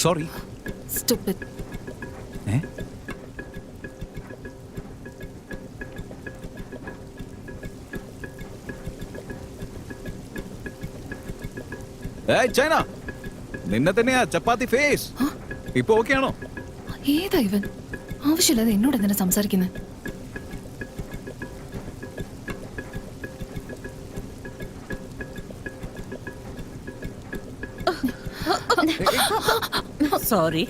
Sorry. Stupid. China, നിന്നെ തന്നെയാ ചപ്പാത്തി face. ഇപ്പൊ ഓക്കെ ആണോ? ഏതാ ഇവൻ? ആവശ്യമില്ലാതെ എന്നോട് എന്തിനാ സംസാരിക്കുന്നത്? സോറി.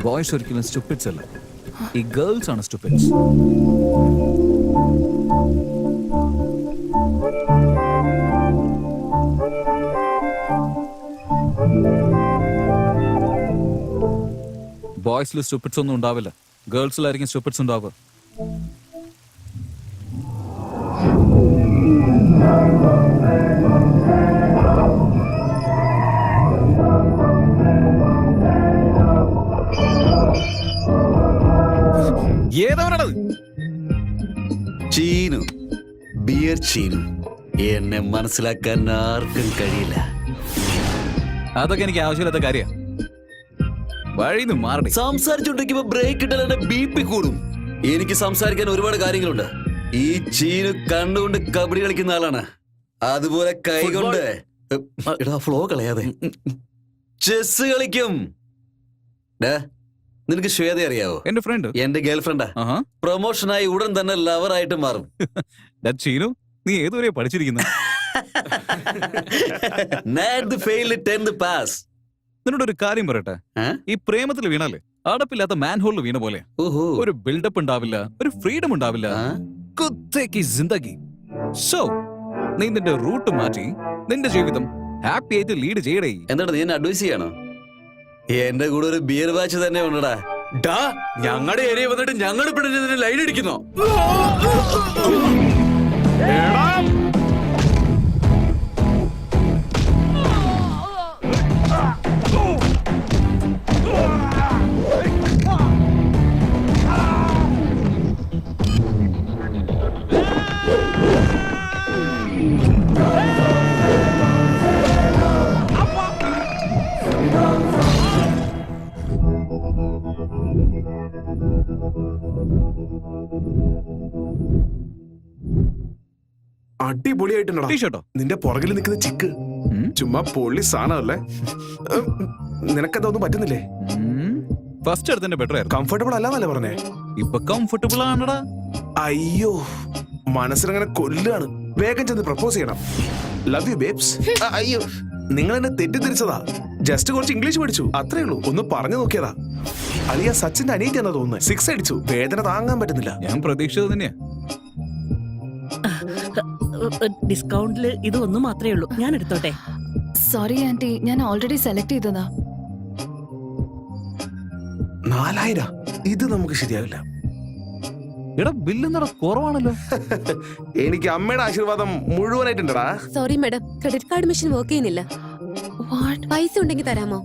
ബോയ്സ് ഒരിക്കലും സ്റ്റുപ്പിഡ്സ് അല്ല, ഈ ഗേൾസ് ആണ് സ്റ്റുപ്പിഡ്സ്. ബോയ്സിൽ സ്റ്റുപ്പിഡ്സ് ഒന്നും ഉണ്ടാവില്ല, ഗേൾസിലായിരിക്കും സ്റ്റുപ്പിഡ്സ് ഉണ്ടാവുക. ഏതവനാണത്? ചീനു, ബിയർ ചീനു. എന്നെ മനസ്സിലാക്കാൻ ആർക്കും കഴിയില്ല. അതൊക്കെ എനിക്ക് ആവശ്യമില്ലാത്ത കാര്യ. വഴിന്ന് മാറണേ. സംസാരിച്ചോണ്ടിരിക്കുമ്പോ ബ്രേക്ക് ഇട്ടാൽ എന്റെ ബി.പി കൂടും. എനിക്ക് സംസാരിക്കാൻ ഒരുപാട് കാര്യങ്ങളുണ്ട്. ഈ ചീനു കണ്ടുകൊണ്ട് കബഡി കളിക്കുന്ന ആളാണ്, അതുപോലെ കൈകൊണ്ട് ഫ്ലോ കളയാതെ ചെസ് കളിക്കും. നിനക്ക് ശ്വേത അറിയാവോ? എന്റെ ഫ്രണ്ട്, എന്റെ ഗേൾ ഫ്രണ്ടാ. പ്രൊമോഷനായി ഉടൻ തന്നെ ലവറായിട്ട് മാറും. ചീനു, നീ ഏതുവരെ പഠിച്ചിരിക്കുന്നു? നിന്നോടൊരു കാര്യം പറയട്ടെ. ഈ പ്രേമത്തിൽ വീണാലേ അടപ്പില്ലാത്ത മാൻഹോളിൽ വീണ പോലെ. ഒരു ബിൽഡപ്പ് ഉണ്ടാവില്ല, ഒരു ഫ്രീഡം ഉണ്ടാവില്ല. കുത്തേക്ക് ജിന്ദഗി. സോ നീ നിന്റെ റൂട്ട് മാറ്റി നിന്റെ ജീവിതം ഹാപ്പി ആയിട്ട് ലീഡ് ചെയ്യടേ. എന്താണ് നീ എന്നെ അഡ്വൈസ് ചെയ്യണോ? എന്റെ കൂടെ ഒരു ബിയർ ബാച്ച് തന്നെ ഉണ്ടടാ. ഞങ്ങളുടെ ഏരിയ വന്നിട്ട് ഞങ്ങൾ ഇവിടെ ലൈൻ അടിക്കുന്നോ? അടിപൊളിയായിട്ടുണ്ടോ ടീഷർട്ടോ? നിന്റെ പുറകിൽ നിൽക്കുന്ന ചിക്ക് ചുമ്മാ പൊള്ളി സാധനമല്ലേ? നിനക്കെന്താ ഒന്നും പറ്റുന്നില്ലേ? ഫസ്റ്റ് എടുത്തന്നെ ബെറ്റർ ആയിരുന്നു. കംഫർട്ടബിൾ അല്ലാന്നല്ലേ പറഞ്ഞേ? ഇപ്പൊ കംഫർട്ടബിൾ ആണടാ. അയ്യോ, മനസ്സിലങ്ങനെ കൊല്ലാണ്. വേഗം ചെന്ന് പ്രപ്പോസ് ചെയ്യണം. Love you babes. അയ്യോ, നിങ്ങൾ എന്നെ തെറ്റിദ്ധരിച്ചതാ. ജസ്റ്റ് കുറച്ച് ഇംഗ്ലീഷ് പഠിച്ചു, അത്രേ ഉള്ളൂ. ഒന്ന് പറഞ്ഞു നോക്കിയതാ. അലിയ സച്ചിന്റെ അനിയത്തിയാണെന്ന് തോന്നുന്നത്. 6 അടിച്ചു. വേദന താങ്ങാൻ പറ്റുന്നില്ല. ഞാൻ പ്രതീക്ഷിച്ചത് തന്നെയാ. ഡിസ്കൗണ്ടില് ഇത് ഒന്നും മാത്രമേ ഉള്ളൂ, ഞാൻ എടുത്തോട്ടെ. സോറി ആന്റി, ഞാൻ ഓൾറെഡി സെലക്ട് ചെയ്തതാ. 4000 ഇത് നമുക്ക് ശരിയാവില്ല. എടാ ബില്ല് എന്താ കുറവാണല്ലോ? എനിക്ക് അമ്മയുടെ ആശീർവാദം മുഴുവനായിട്ടുണ്ടടാ. Sorry madam, credit card machine work ചെയ്യുന്നില്ല. പൈസ ഉണ്ടെങ്കിൽ തരാമോ?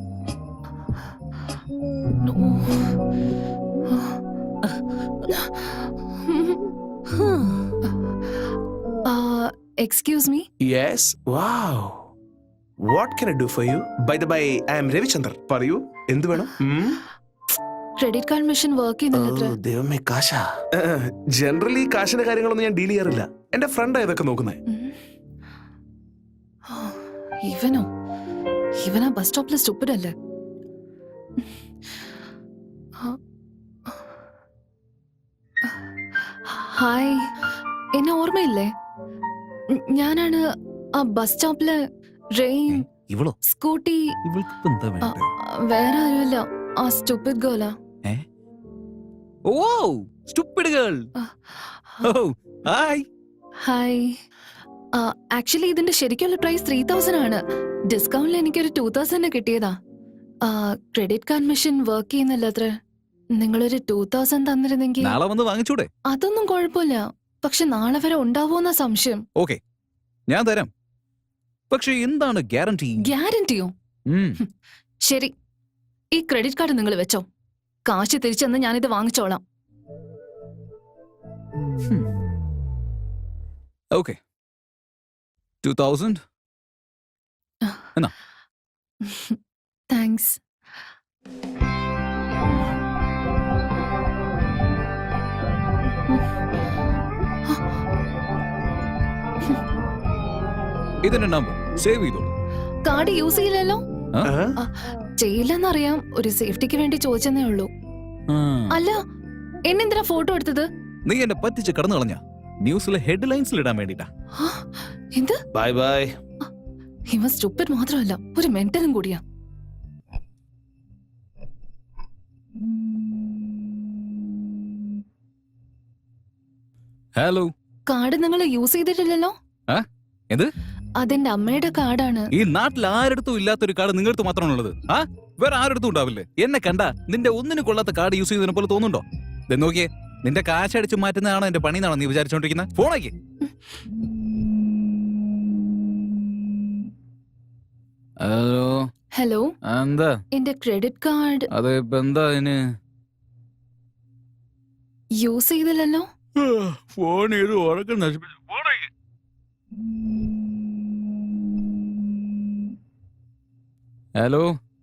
Excuse me? Yes. Wow. What can I do for you? By the way, I am Ravichandar. പറയൂ, എന്ത് വേണം? ക്രെഡിറ്റ് കാർഡ് മെഷീൻ വർക്ക് ചെയ്യുന്നില്ല. ദൈവമേ, കാശാ. ജനറലി കാശിന്റെ കാര്യങ്ങളൊന്നും ഞാൻ ഡീൽ ചെയ്യാറില്ല. എന്റെ ഫ്രണ്ടാ ഇതൊക്കെ നോക്കുന്നേ. ഇവനാ ബസ് സ്റ്റോപ്പിലെ സ്റ്റുപ്പിഡ് അല്ലേ? ഹായ്, എന്നെ ഓർമ്മയില്ലേ? ഞാനാണ് ആ ബസ് സ്റ്റോപ്പില് റെയിൻ ഇവളോ? സ്കൂട്ടി. ഇവൾക്ക് എന്താ വേണ്ടേ? വേറെ ആരുമല്ല, ആ സ്റ്റുപ്പിഡ് ഗേളാ. ഓ, സ്റ്റുപ്പിഡ് ഗേൾ. ഓ, ഹായ്. ഹായ്. ആക്ച്വലി ഇതിന്റെ ശരിക്കുള്ള പ്രൈസ് 3000 ആണ്. ഡിസ്കൗണ്ടിൽ എനിക്കൊരു 2000 കിട്ടിയതാ. ക്രെഡിറ്റ് കാർഡ് മെഷീൻ വർക്ക് ചെയ്യുന്നില്ല അത്ര. നിങ്ങളൊരു 2000 തന്നിരുന്നെങ്കിൽ. നാളെ വന്ന് വാങ്ങിച്ചൂടെ? അതൊന്നും കുഴപ്പമില്ല, പക്ഷെ നാളെ വരെ ഉണ്ടാവോന്ന സംശയം. ഓക്കെ, ഞാൻ തരാം. പക്ഷെ എന്താണ് ഗ്യാരണ്ടി? ഗ്യാരണ്ടിയോ? ശരി, ഈ ക്രെഡിറ്റ് കാർഡ് നിങ്ങൾ വെച്ചോ. കാശ് തിരിച്ചെന്ന് ഞാനിത് വാങ്ങിച്ചോളാം. ഓക്കെ, 2000 എന്നാ താങ്ക്സ്. ഇതിന്റെ നമ്പർ സേവ് ചെയ്തോളൂ. കാർഡ് യൂസ് ചെയ്യില്ലല്ലോ? ആ? ചെയ്യില്ലെന്നറിയാം, ഒരു സേഫ്റ്റിക്ക് വേണ്ടി ചോദിച്ചെന്നേ ഉള്ളൂ. അല്ല, എന്നെന്തിനാ ഫോട്ടോ എടുത്തത്? നീ എന്നെ പറ്റിച്ച് കടന്നു കളഞ്ഞ ന്യൂസിലെ ഹെഡ്ലൈൻസിൽ ഇടാൻ വേണ്ടിട്ടാ. ആ, എന്ത്? Bye bye. ഇവൻ സ്റ്റുപ്പിഡ് മാത്രമല്ല, ഒരു മെന്റലും കൂടിയാ. ഹലോ. കാർഡ് നിങ്ങൾ യൂസ് ചെയ്തിട്ടില്ലല്ലോ? ആ? എന്ത്? അതെന്റെ അമ്മയുടെ കാർഡാണ്. ഈ നാട്ടിൽ ആരടുത്തും ഇല്ലാത്തൊരു കാർഡ് നിങ്ങളടുത്ത് മാത്രമാണുള്ളത്. ആ, വേറെ ആരടുത്തും ഉണ്ടാവില്ലേ? എന്നെ കണ്ട നിന്റെ ഒന്നിന് കൊള്ളാത്ത കാർഡ് യൂസ് ചെയ്യുന്നതിനെ പോലെ തോന്നുന്നുണ്ടോ? ഇത് നോക്കിയേ, നിന്റെ കാശ് അടിച്ച് മാറ്റുന്നതാണോ എന്റെ പണി എന്നാണോ നീ വിചാരിച്ചോണ്ടിരിക്കുന്നത്? ഫോണാക്കി. ഹലോ. ഹലോ, എന്താ? എന്റെ ക്രെഡിറ്റ് കാർഡ് അത് ഇപ്പൊ എന്താ അതിന്? യൂസ് ചെയ്തില്ലല്ലോ? ഫോൺ ചെയ്ത് ഉറക്കം നശിപ്പിച്ചു. ഫോണാക്കി. ഹലോ.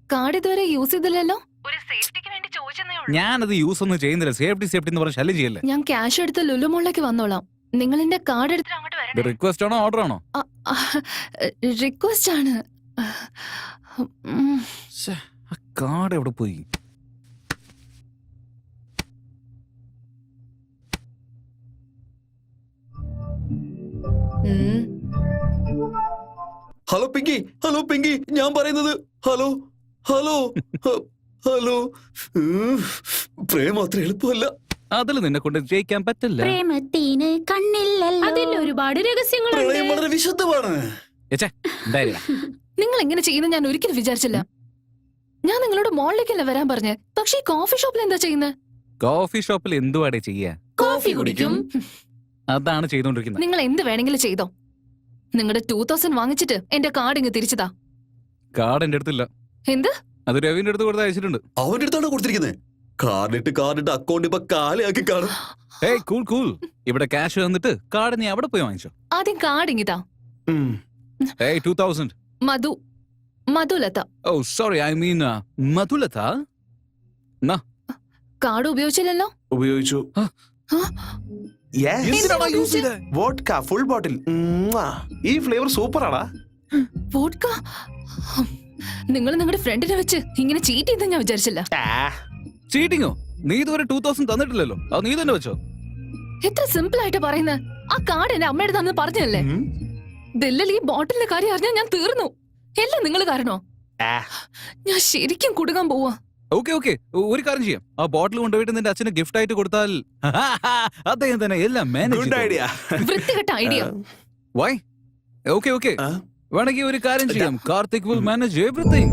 കാർഡ് ഇതുവരെ യൂസ് ചെയ്തില്ലല്ലോ? ഒരു സേഫ്റ്റിക്ക് വേണ്ടി ചോദിച്ചെന്നേ ഉള്ളൂ. ഞാനത് യൂസ് ഒന്നും ചെയ്യുന്നില്ല. സേഫ്റ്റി എന്ന് പറഞ്ഞ ശല്യം ചെയ്യല്ലേ. ഞാൻ ക്യാഷ് എടുത്ത് ലുലു മോളിലേക്ക് വന്നോളാം. നിങ്ങൾ എന്റെ കാർഡ് എടുത്തിട്ട് അങ്ങോട്ട് ഇത് വരണേ. റിക്വസ്റ്റ് ആണോ ഓർഡർ ആണോ? റിക്വസ്റ്റ് ആണ്. ഉം. ആ കാർഡ് എവിടെ പോയി? ഉം. ഹലോ പിങ്കി, ഹലോ പിങ്കി, ഞാൻ പറയുന്നത് ഹലോ ഹലോ ഹലോ. പ്രേമം അത്ര എളുപ്പമല്ല. അതിൽ നിന്നെ കൊണ്ട് ജയിക്കാൻ പറ്റില്ല. പ്രേമത്തിന് കണ്ണില്ലല്ലോ. അതിൽ ഒരുപാട് പ്രളയം രഹസ്യങ്ങളുണ്ട്. വളരെ വിശുദ്ധമാണ്. നിങ്ങൾ എങ്ങനെ ചെയ്യുന്ന ഞാൻ ഒരിക്കലും വിചാരിച്ചില്ല. ഞാൻ നിങ്ങളോട് മോളിലേക്കല്ല വരാൻ പറഞ്ഞേ, പക്ഷേ ഈ കോഫി ഷോപ്പിൽ എന്താ ചെയ്യുന്നത്? കോഫി ഷോപ്പിൽ എന്തുവാടെ ചെയ്യാ? കോഫി കുടിക്കും. അതാണ് ചെയ്തോണ്ടിരിക്കുന്നത്. നിങ്ങൾ എന്ത് വേണമെങ്കിലും ചെയ്തോ. നിങ്ങളുടെ 2000 വാങ്ങിച്ചിട്ട് എന്റെ കാർഡ് ഇങ്ങ് തിരിച്ചതാ. കാർഡ് എന്റെ അടുത്തില്ല. എന്ത്? അത് രവിന്റെ അടുത്ത് കൊടുത്ത് അയച്ചിട്ടുണ്ട്. അവന്റെ അടുത്താണ് കൊടുത്തിരിക്കുന്നത്. കാർഡിട്ട് അക്കൗണ്ട് ഇപ്പൊ കാലിയാക്കി കാണും. ഏയ് കൂൾ കൂൾ. ഇവിടെ ക്യാഷ് തന്നിട്ട് കാർഡ് നീ അവിടെ പോയി വാങ്ങിച്ചോ. ആദ്യം കാർഡ് ഇങ്ങിതാ. ഏയ് 2000. മധുലത. ഓ സോറി, ഐ മീൻ മധുലത. കാർഡ് ഉപയോഗിച്ചില്ലല്ലോ? ഉപയോഗിച്ചു. എന്തിനാടാ യൂസ് ചെയ്തേ? Vodka full bottle. ഈ ഫ്ലേവർ സൂപ്പർ ആടാ. വോഡ്ക? നിങ്ങൾ നിങ്ങളുടെ ഫ്രണ്ടിനെ വെച്ച് ഇങ്ങനെ ചീറ്റ് ചെയ്ത് ഞാൻ വിചാരിച്ചില്ല. ചീറ്റിങ്ങോ? നീ ഇതുവരെ 2000 തന്നിട്ടില്ലല്ലോ. അത് നീ തന്നെ വെച്ചോ. എത്ര സിമ്പിൾ ആയിട്ട് പറയുന്നത്. ആ കാർഡ് എന്റെ അമ്മയുടെ തന്നെ പറഞ്ഞല്ലേ. ദില്ലിൽ ഈ ബോട്ടിലിന്റെ കാര്യം അറിഞ്ഞാൽ ഞാൻ തീർന്നു. എല്ലാം നിങ്ങൾ കാരണോ? ഞാൻ ശരിക്കും കുടുങ്ങാൻ പോവാ. ഓക്കെ ഓക്കെ, ഒരു കാര്യം ചെയ്യാം. ആ ബോട്ടിൽ കൊണ്ടുപോയിട്ട് നിന്റെ അച്ഛന് ഗിഫ്റ്റ് ആയിട്ട് കൊടുത്താൽ അദ്ദേഹം തന്നെ എല്ലാം മാനേജ് ഗുഡ് ഐഡിയ. വൃത്തികെട്ട ഐഡിയ. വൈ? ഓക്കെ ഓക്കെ, വേണമെങ്കിൽ ഒരു കാര്യം ചെയ്യാം. Karthik will manage everything.